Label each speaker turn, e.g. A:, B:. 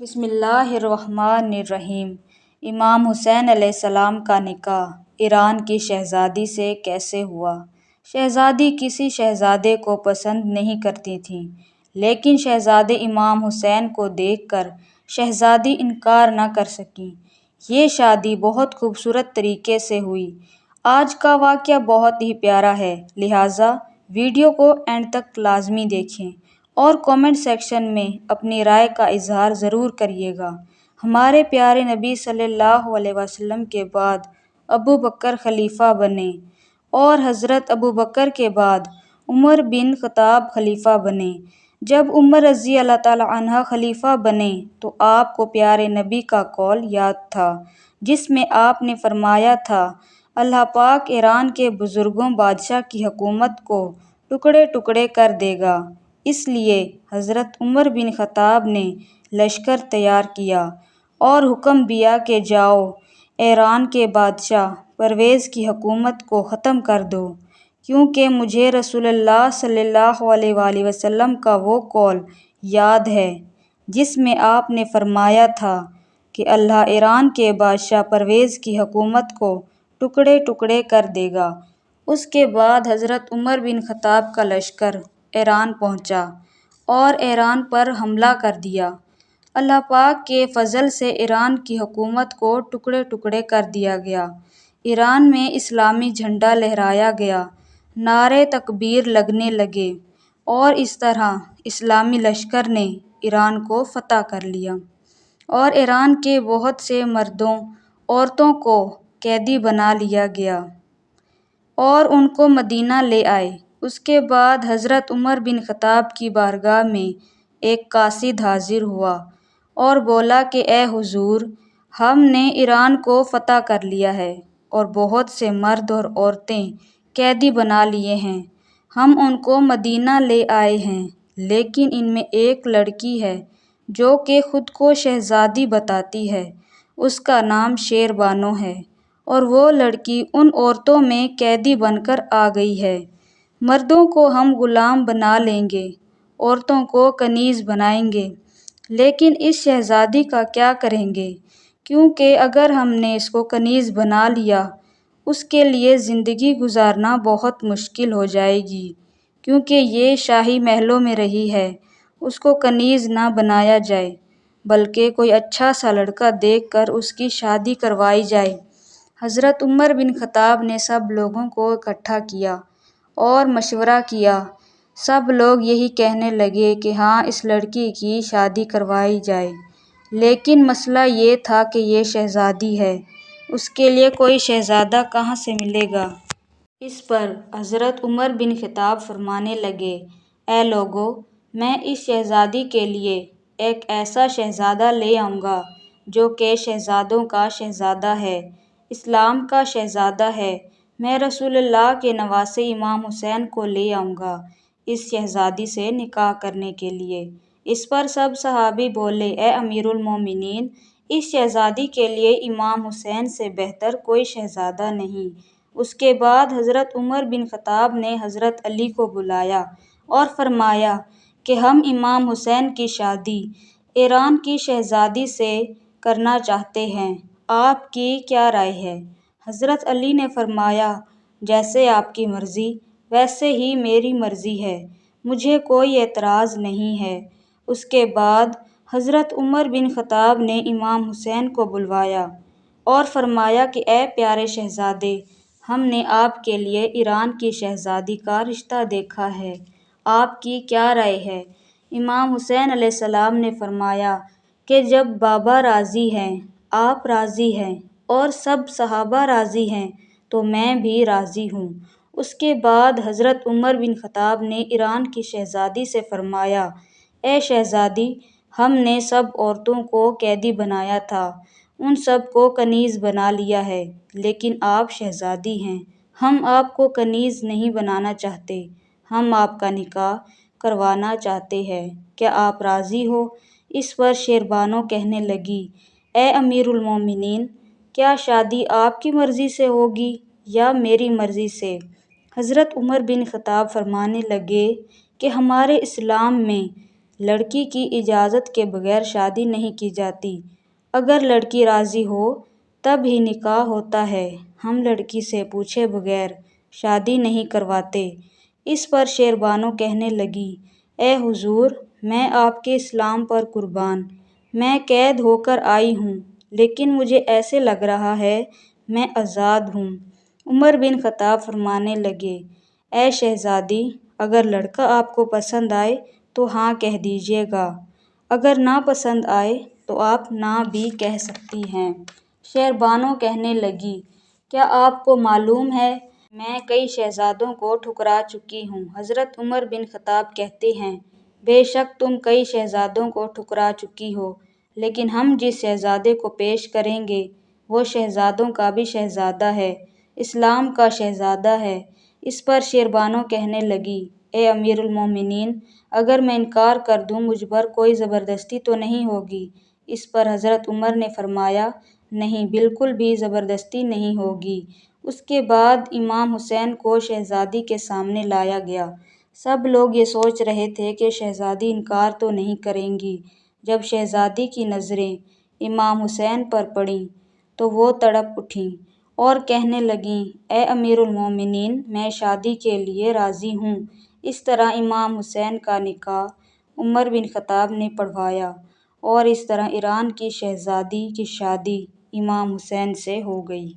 A: بسم اللہ الرحمن الرحیم۔ امام حسین علیہ السلام کا نکاح ایران کی شہزادی سے کیسے ہوا؟ شہزادی کسی شہزادے کو پسند نہیں کرتی تھیں، لیکن شہزادے امام حسین کو دیکھ کر شہزادی انکار نہ کر سکیں۔ یہ شادی بہت خوبصورت طریقے سے ہوئی۔ آج کا واقعہ بہت ہی پیارا ہے، لہٰذا ویڈیو کو اینڈ تک لازمی دیکھیں اور کامنٹ سیکشن میں اپنی رائے کا اظہار ضرور کریے گا۔ ہمارے پیارے نبی صلی اللہ علیہ وسلم کے بعد ابوبکر خلیفہ بنے اور حضرت ابوبکر کے بعد عمر بن خطاب خلیفہ بنے۔ جب عمر رضی اللہ تعالیٰ عنہ خلیفہ بنے تو آپ کو پیارے نبی کا قول یاد تھا، جس میں آپ نے فرمایا تھا، اللہ پاک ایران کے بزرگوں بادشاہ کی حکومت کو ٹکڑے ٹکڑے کر دے گا۔ اس لیے حضرت عمر بن خطاب نے لشکر تیار کیا اور حکم دیا کہ جاؤ، ایران کے بادشاہ پرویز کی حکومت کو ختم کر دو، کیونکہ مجھے رسول اللہ صلی اللہ علیہ وآلہ وسلم کا وہ قول یاد ہے جس میں آپ نے فرمایا تھا کہ اللہ ایران کے بادشاہ پرویز کی حکومت کو ٹکڑے ٹکڑے کر دے گا۔ اس کے بعد حضرت عمر بن خطاب کا لشکر ایران پہنچا اور ایران پر حملہ کر دیا۔ اللہ پاک کے فضل سے ایران کی حکومت کو ٹکڑے ٹکڑے کر دیا گیا۔ ایران میں اسلامی جھنڈا لہرایا گیا، نعرے تکبیر لگنے لگے اور اس طرح اسلامی لشکر نے ایران کو فتح کر لیا اور ایران کے بہت سے مردوں عورتوں کو قیدی بنا لیا گیا اور ان کو مدینہ لے آئے۔ اس کے بعد حضرت عمر بن خطاب کی بارگاہ میں ایک قاصد حاضر ہوا اور بولا کہ اے حضور، ہم نے ایران کو فتح کر لیا ہے اور بہت سے مرد اور عورتیں قیدی بنا لیے ہیں۔ ہم ان کو مدینہ لے آئے ہیں، لیکن ان میں ایک لڑکی ہے جو کہ خود کو شہزادی بتاتی ہے، اس کا نام شیر بانو ہے اور وہ لڑکی ان عورتوں میں قیدی بن کر آ گئی ہے۔ مردوں کو ہم غلام بنا لیں گے، عورتوں کو کنیز بنائیں گے، لیکن اس شہزادی کا کیا کریں گے؟ کیونکہ اگر ہم نے اس کو کنیز بنا لیا، اس کے لیے زندگی گزارنا بہت مشکل ہو جائے گی، کیونکہ یہ شاہی محلوں میں رہی ہے۔ اس کو کنیز نہ بنایا جائے، بلکہ کوئی اچھا سا لڑکا دیکھ کر اس کی شادی کروائی جائے۔ حضرت عمر بن خطاب نے سب لوگوں کو اکٹھا کیا اور مشورہ کیا۔ سب لوگ یہی کہنے لگے کہ ہاں، اس لڑکی کی شادی کروائی جائے، لیکن مسئلہ یہ تھا کہ یہ شہزادی ہے، اس کے لیے کوئی شہزادہ کہاں سے ملے گا؟ اس پر حضرت عمر بن خطاب فرمانے لگے، اے لوگو، میں اس شہزادی کے لیے ایک ایسا شہزادہ لے آؤں گا جو کہ شہزادوں کا شہزادہ ہے، اسلام کا شہزادہ ہے۔ میں رسول اللہ کے نواسے امام حسین کو لے آؤں گا اس شہزادی سے نکاح کرنے کے لیے۔ اس پر سب صحابی بولے، اے امیر المومنین، اس شہزادی کے لیے امام حسین سے بہتر کوئی شہزادہ نہیں۔ اس کے بعد حضرت عمر بن خطاب نے حضرت علی کو بلایا اور فرمایا کہ ہم امام حسین کی شادی ایران کی شہزادی سے کرنا چاہتے ہیں، آپ کی کیا رائے ہے؟ حضرت علی نے فرمایا، جیسے آپ کی مرضی ویسے ہی میری مرضی ہے، مجھے کوئی اعتراض نہیں ہے۔ اس کے بعد حضرت عمر بن خطاب نے امام حسین کو بلوایا اور فرمایا کہ اے پیارے شہزادے، ہم نے آپ کے لیے ایران کی شہزادی کا رشتہ دیکھا ہے، آپ کی کیا رائے ہے؟ امام حسین علیہ السلام نے فرمایا کہ جب بابا راضی ہیں، آپ راضی ہیں اور سب صحابہ راضی ہیں تو میں بھی راضی ہوں۔ اس کے بعد حضرت عمر بن خطاب نے ایران کی شہزادی سے فرمایا، اے شہزادی، ہم نے سب عورتوں کو قیدی بنایا تھا، ان سب کو کنیز بنا لیا ہے، لیکن آپ شہزادی ہیں، ہم آپ کو کنیز نہیں بنانا چاہتے، ہم آپ کا نکاح کروانا چاہتے ہیں، کیا آپ راضی ہو؟ اس پر شیر بانو کہنے لگی، اے امیر المومنین، کیا شادی آپ کی مرضی سے ہوگی یا میری مرضی سے؟ حضرت عمر بن خطاب فرمانے لگے کہ ہمارے اسلام میں لڑکی کی اجازت کے بغیر شادی نہیں کی جاتی۔ اگر لڑکی راضی ہو تب ہی نکاح ہوتا ہے، ہم لڑکی سے پوچھے بغیر شادی نہیں کرواتے۔ اس پر شیربانو کہنے لگی، اے حضور، میں آپ کے اسلام پر قربان، میں قید ہو کر آئی ہوں، لیکن مجھے ایسے لگ رہا ہے میں آزاد ہوں۔ عمر بن خطاب فرمانے لگے، اے شہزادی، اگر لڑکا آپ کو پسند آئے تو ہاں کہہ دیجیے گا، اگر نہ پسند آئے تو آپ نہ بھی کہہ سکتی ہیں۔ شیربانو کہنے لگی، کیا آپ کو معلوم ہے میں کئی شہزادوں کو ٹھکرا چکی ہوں؟ حضرت عمر بن خطاب کہتے ہیں، بے شک تم کئی شہزادوں کو ٹھکرا چکی ہو، لیکن ہم جس شہزادے کو پیش کریں گے وہ شہزادوں کا بھی شہزادہ ہے، اسلام کا شہزادہ ہے۔ اس پر شیربانو کہنے لگی، اے امیر المومنین، اگر میں انکار کر دوں مجھ پر کوئی زبردستی تو نہیں ہوگی؟ اس پر حضرت عمر نے فرمایا، نہیں، بالکل بھی زبردستی نہیں ہوگی۔ اس کے بعد امام حسین کو شہزادی کے سامنے لایا گیا۔ سب لوگ یہ سوچ رہے تھے کہ شہزادی انکار تو نہیں کریں گی۔ جب شہزادی کی نظریں امام حسین پر پڑیں تو وہ تڑپ اٹھیں اور کہنے لگیں، اے امیر المومنین، میں شادی کے لیے راضی ہوں۔ اس طرح امام حسین کا نکاح عمر بن خطاب نے پڑھوایا اور اس طرح ایران کی شہزادی کی شادی امام حسین سے ہو گئی۔